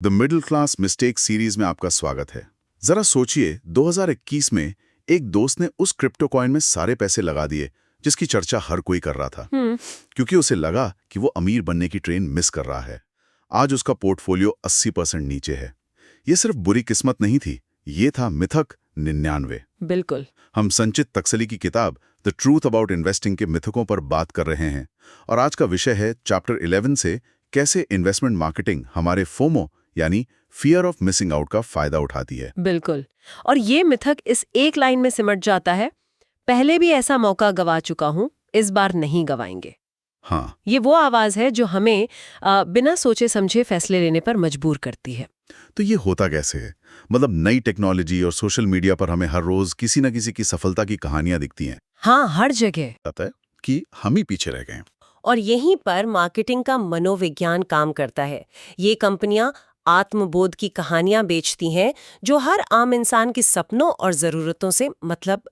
The middle class mistake series में आपका स्वागत है। जरा सोचिए, 2021 में एक दोस्त ने उस क्रिप्टो कॉइन में सारे पैसे लगा दिए जिसकी चर्चा हर कोई कर रहा था, क्योंकि उसे लगा कि वो अमीर बनने की ट्रेन मिस कर रहा है। आज उसका पोर्टफोलियो 80% नीचे है। ये सिर्फ बुरी किस्मत नहीं थी, ये था मिथक 99। बिल्कुल। हम संचित तकसली की किताब द ट्रूथ अबाउट इन्वेस्टिंग के मिथकों पर बात कर रहे हैं, और आज का विषय है चैप्टर 11 से कैसे इन्वेस्टमेंट मार्केटिंग हमारे फोमो यानी फियर ऑफ मिसिंग आउट का फायदा उठाती है। बिल्कुल। और ये मिथक इस एक लाइन में सिमट जाता है, पहले भी ऐसा मौका गवा चुका हूं, इस बार नहीं गवाएंगे। हाँ, ये वो आवाज है जो हमें बिना सोचे समझे फैसले लेने पर मजबूर करती है। तो ये होता कैसे है? मतलब नई टेक्नोलॉजी और सोशल मीडिया पर हमें हर रोज किसी न किसी की सफलता की कहानियां दिखती हैं। हाँ, हर जगह। पता है कि हम ही पीछे रह गए। और यहीं पर मार्केटिंग का मनोविज्ञान काम करता है। ये कंपनियां आत्मबोध की कहानियां बेचती हैं जो हर आम इंसान के सपनों और जरूरतों से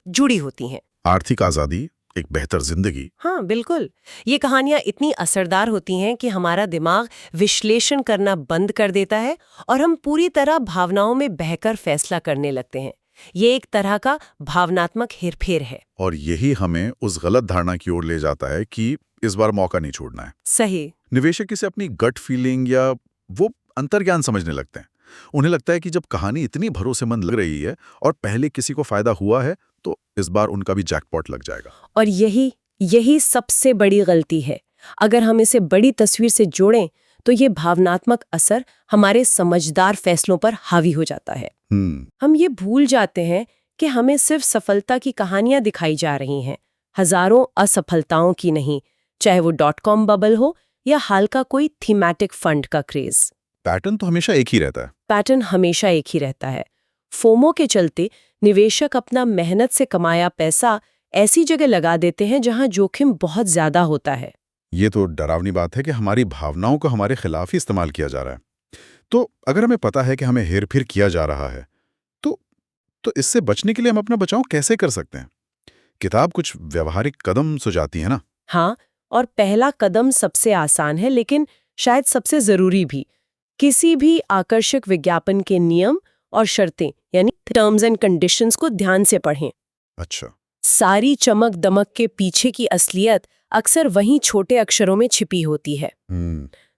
जुड़ी होती हैं। आर्थिक आजादी, एक बेहतर जिंदगी। हाँ, बिल्कुल। ये कहानियां इतनी असरदार होती हैं कि हमारा दिमाग विश्लेषण करना बंद कर देता है और हम पूरी तरह भावनाओं में बहकर फैसला करने लगते हैं। ये एक तरह का भावनात्मक हेरफेर है। और यही हमें उस गलत धारणा की ओर ले जाता है कि इस बार मौका नहीं छोड़ना है। सही। निवेशक इसे अपनी गट फीलिंग या वो अंतर्ज्ञान समझने लगते हैं। उन्हें लगता है कि जब कहानी इतनी भरोसेमंद लग रही है और पहले किसी को फायदा हुआ है, तो इस बार उनका भी जैकपॉट लग जाएगा। और यही सबसे बड़ी गलती है। अगर हम इसे बड़ी तस्वीर से जोड़ें तो ये भावनात्मक असर हमारे समझदार फैसलों पर हावी हो जाता है। हम ये भूल जाते हैं कि हमें सिर्फ सफलता की कहानियां दिखाई जा रही हैं, हजारों असफलताओं की नहीं, चाहे वो .com बबल हो या हाल का कोई थीमैटिक फंड का क्रेज। पैटर्न तो हमेशा एक ही रहता है। पैटर्न हमेशा एक ही रहता है। फोमो के चलते निवेशक अपना मेहनत से कमाया पैसा ऐसी जगह लगा देते हैं जहां जोखिम बहुत ज्यादा होता है। ये तो डरावनी बात है कि हमारी भावनाओं को हमारे खिलाफ ही इस्तेमाल किया जा रहा है। तो अगर हमें पता है कि हमें हेरफेर किया जा रहा है, तो इससे बचने के लिए हम अपना बचाव कैसे कर सकते हैं? किताब कुछ व्यवहारिक कदम सुझाती है ना? हाँ, और पहला कदम सबसे आसान है लेकिन शायद सबसे जरूरी भी। किसी भी आकर्षक विज्ञापन के नियम और शर्तें यानी टर्म्स एंड कंडीशंस को ध्यान से पढ़ें। अच्छा। सारी चमक दमक के पीछे की असलियत अक्सर वहीं छोटे अक्षरों में छिपी होती है।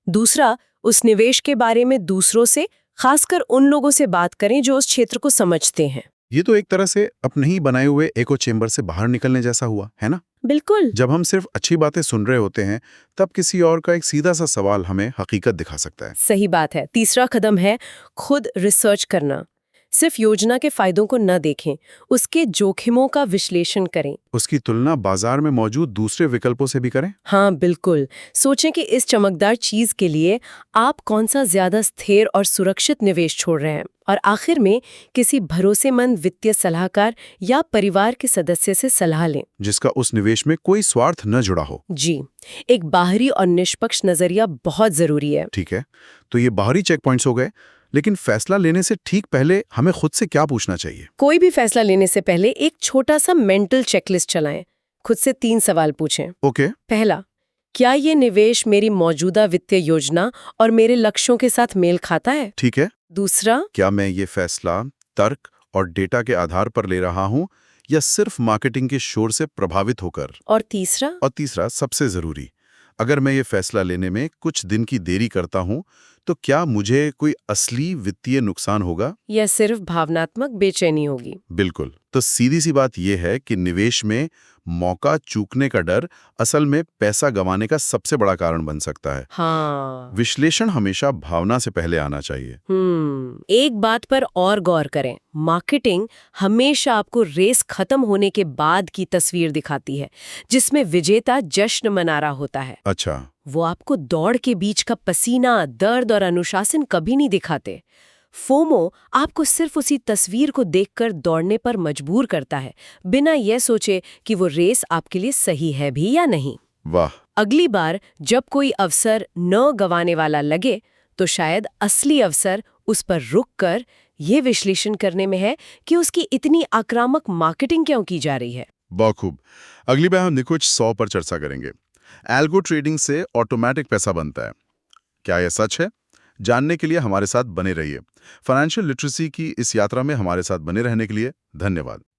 दूसरा, उस निवेश के बारे में दूसरों से, खासकर उन लोगों से बात करें जो उस क्षेत्र को समझते हैं। ये तो एक तरह से अपने ही बनाए हुए एको चेम्बर से बाहर निकलने जैसा हुआ, है ना? बिल्कुल। जब हम सिर्फ अच्छी बातें सुन रहे होते हैं, तब किसी और का एक सीधा सा सवाल हमें हकीकत दिखा सकता है। सही बात है। तीसरा कदम है खुद रिसर्च करना। सिर्फ योजना के फायदों को न देखें, उसके जोखिमों का विश्लेषण करें। उसकी तुलना बाजार में मौजूद दूसरे विकल्पों से भी करें। हाँ, बिल्कुल। सोचें कि इस चमकदार चीज के लिए आप कौन सा ज्यादा स्थिर और सुरक्षित निवेश छोड़ रहे हैं। और आखिर में किसी भरोसेमंद वित्तीय सलाहकार या परिवार के सदस्य से सलाह लें जिसका उस निवेश में कोई स्वार्थ न जुड़ा हो। जी, एक बाहरी और निष्पक्ष नजरिया बहुत जरूरी है। ठीक है, तो ये बाहरी चेक पॉइंट्स हो गए, लेकिन फैसला लेने से ठीक पहले हमें खुद से क्या पूछना चाहिए? कोई भी फैसला लेने से पहले एक छोटा सा मेंटल चेकलिस्ट चलाएं। खुद से 3 सवाल पूछें। ओके। पहला, क्या ये निवेश मेरी मौजूदा वित्तीय योजना और मेरे लक्ष्यों के साथ मेल खाता है? ठीक है। दूसरा, क्या मैं ये फैसला तर्क और डेटा के आधार पर ले रहा हूं या सिर्फ मार्केटिंग के शोर से प्रभावित होकर? और तीसरा, सबसे जरूरी, अगर मैं ये फैसला लेने में कुछ दिन की देरी करता हूं, तो क्या मुझे कोई असली वित्तीय नुकसान होगा या सिर्फ भावनात्मक बेचैनी होगी? बिल्कुल। तो सीधी सी बात यह है कि निवेश में मौका चूकने का डर असल में पैसा गंवाने का सबसे बड़ा कारण बन सकता है। हाँ। विश्लेषण हमेशा भावना से पहले आना चाहिए। एक बात पर और गौर करें, मार्केटिंग हमेशा आपको रेस खत्म होने के बाद की तस्वीर दिखाती है, जिसमें विजेता जश्न मना रहा होता है। अच्छा। वो आपको दौड़ के बीच का पसीना, दर्द और अनुशासन कभी नहीं दिखाते। फोमो आपको सिर्फ उसी तस्वीर को देखकर दौड़ने पर मजबूर करता है, बिना यह सोचे कि वो रेस आपके लिए सही है भी या नहीं। वाह। अगली बार जब कोई अवसर न गंवाने वाला लगे, तो शायद असली अवसर उस पर रुक कर ये विश्लेषण करने में है कि उसकी इतनी आक्रामक मार्केटिंग क्यों की जा रही है। बहुत खूब। अगली बार हम निकुंज 100 पर चर्चा करेंगे। एल्गो ट्रेडिंग से ऑटोमेटिक पैसा बनता है, क्या यह सच है? जानने के लिए हमारे साथ बने रहिए। फाइनेंशियल लिटरेसी की इस यात्रा में हमारे साथ बने रहने के लिए धन्यवाद।